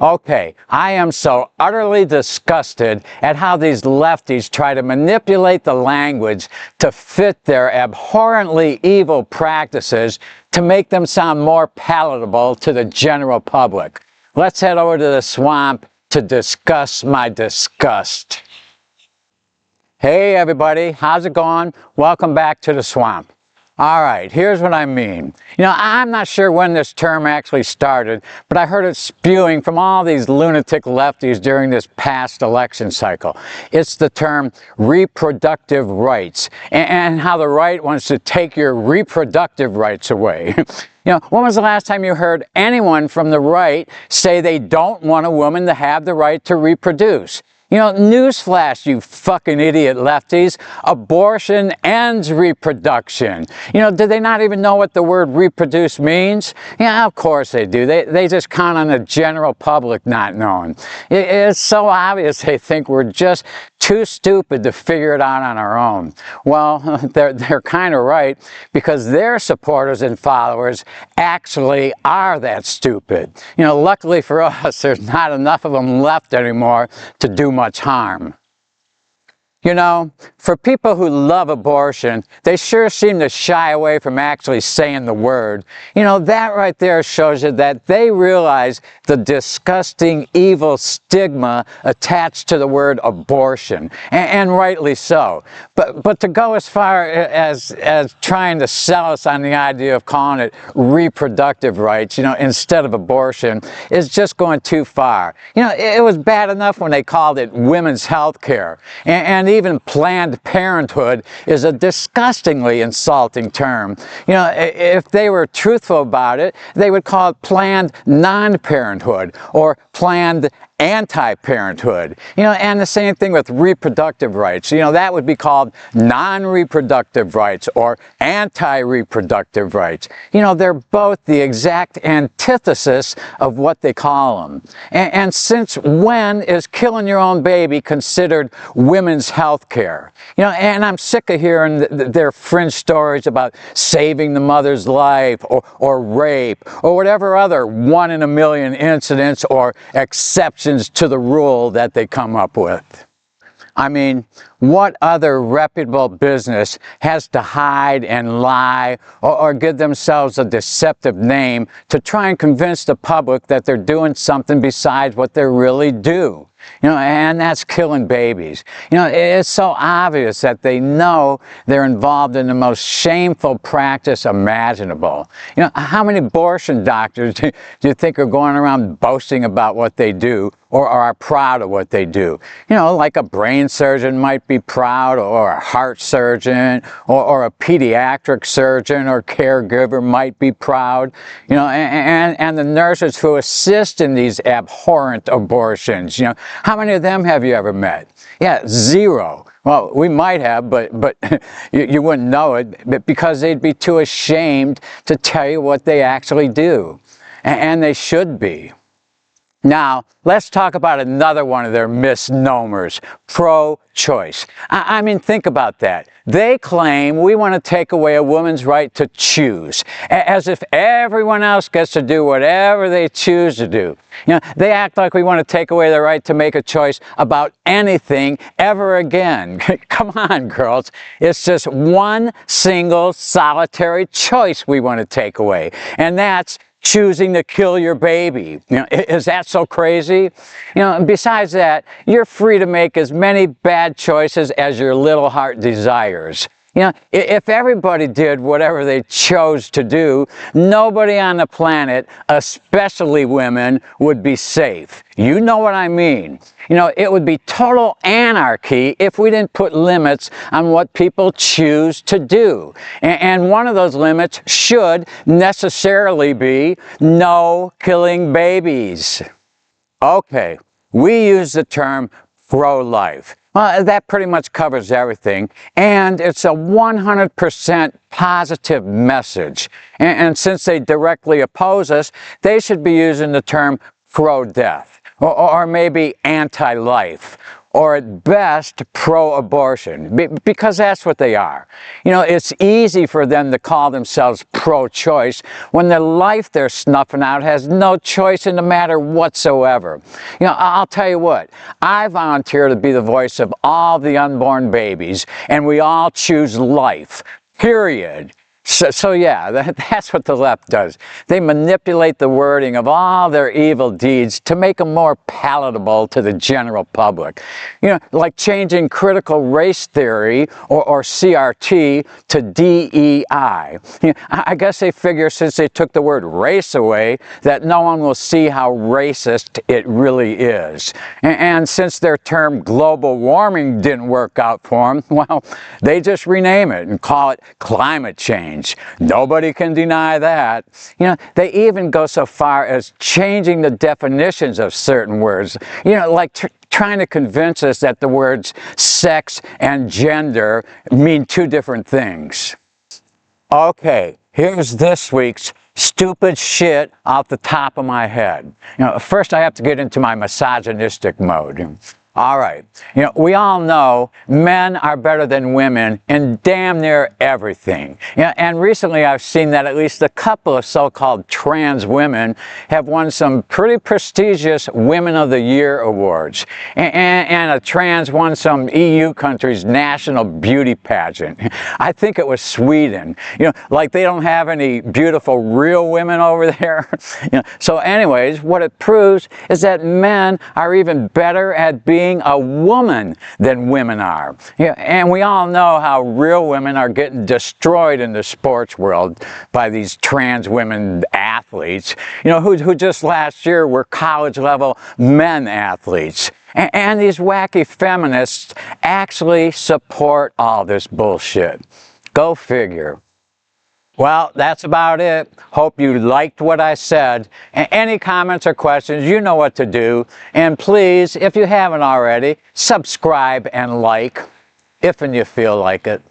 Okay, I am so utterly disgusted at how these lefties try to manipulate the language to fit their abhorrently evil practices to make them sound more palatable to the general public. Let's head over to the swamp to discuss my disgust. Hey everybody, how's it going? Welcome back to the swamp. All right, here's what I mean. I'm not sure when this term actually started, but I heard it spewing from all these lunatic lefties during this past election cycle. It's the term reproductive rights, and how the right wants to take your reproductive rights away. When was the last time you heard anyone from the right say they don't want a woman to have the right to reproduce? Newsflash, you fucking idiot lefties. Abortion ends reproduction. Do they not even know what the word reproduce means? Yeah, of course they do. They just count on the general public not knowing. It's so obvious they think we're just too stupid to figure it out on our own. Well, they're kind of right, because their supporters and followers actually are that stupid. Luckily for us, there's not enough of them left anymore to do much harm. For people who love abortion, they sure seem to shy away from actually saying the word. That right there shows you that they realize the disgusting, evil stigma attached to the word abortion, and rightly so. But to go as far as trying to sell us on the idea of calling it reproductive rights, instead of abortion, is just going too far. It was bad enough when they called it women's health care, and even Planned Parenthood is a disgustingly insulting term. If they were truthful about it, they would call it Planned Non-Parenthood or Planned Anti-Parenthood. And the same thing with reproductive rights. That would be called non-reproductive rights or anti-reproductive rights. They're both the exact antithesis of what they call them. And since when is killing your own baby considered women's health care? And I'm sick of hearing their fringe stories about saving the mother's life or rape or whatever other 1 in a million incidents or exceptions to the rule that they come up with. I mean, what other reputable business has to hide and lie or give themselves a deceptive name to try and convince the public that they're doing something besides what they really do? And that's killing babies. It's so obvious that they know they're involved in the most shameful practice imaginable. How many abortion doctors do you think are going around boasting about what they do or are proud of what they do? Like a brain surgeon might be proud, or a heart surgeon, or a pediatric surgeon or caregiver might be proud. And the nurses who assist in these abhorrent abortions, how many of them have you ever met? Yeah, zero. Well, we might have, but you wouldn't know it, because they'd be too ashamed to tell you what they actually do. And they should be. Now, let's talk about another one of their misnomers, pro-choice. I mean, think about that. They claim we want to take away a woman's right to choose, as if everyone else gets to do whatever they choose to do. They act like we want to take away the right to make a choice about anything ever again. Come on, girls. It's just one single solitary choice we want to take away, and that's choosing to kill your baby. Is that so crazy? Besides that, you're free to make as many bad choices as your little heart desires. If everybody did whatever they chose to do, nobody on the planet, especially women, would be safe. You know what I mean. It would be total anarchy if we didn't put limits on what people choose to do. And one of those limits should necessarily be no killing babies. Okay, we use the term pro-life. Well, that pretty much covers everything, and it's a 100% positive message. And since they directly oppose us, they should be using the term pro-death, or maybe anti-life, or at best pro-abortion, because that's what they are. You know, it's easy for them to call themselves pro-choice when the life they're snuffing out has no choice in the matter whatsoever. You know, I'll tell you what, I volunteer to be the voice of all the unborn babies, and we all choose life, period. So yeah, that's what the left does. They manipulate the wording of all their evil deeds to make them more palatable to the general public. You know, like changing critical race theory or CRT to DEI. You know, I guess they figure since they took the word race away that no one will see how racist it really is. And since their term global warming didn't work out for them, well, they just rename it and call it climate change. Nobody can deny that. You know, they even go so far as changing the definitions of certain words. You know, like trying to convince us that the words sex and gender mean two different things. Okay, here's this week's stupid shit off the top of my head. You know, first I have to get into my misogynistic mode. All right, you know, we all know men are better than women in damn near everything. You know, and recently I've seen that at least a couple of so-called trans women have won some pretty prestigious Women of the Year awards. And a trans won some EU country's national beauty pageant. I think it was Sweden. You know, like they don't have any beautiful real women over there. You know, so anyways, what it proves is that men are even better at being a woman than women are. Yeah, and we all know how real women are getting destroyed in the sports world by these trans women athletes, you know, who just last year were college-level men athletes. And these wacky feminists actually support all this bullshit. Go figure. Well, that's about it. Hope you liked what I said. Any comments or questions, you know what to do. And please, if you haven't already, subscribe and like, if and you feel like it.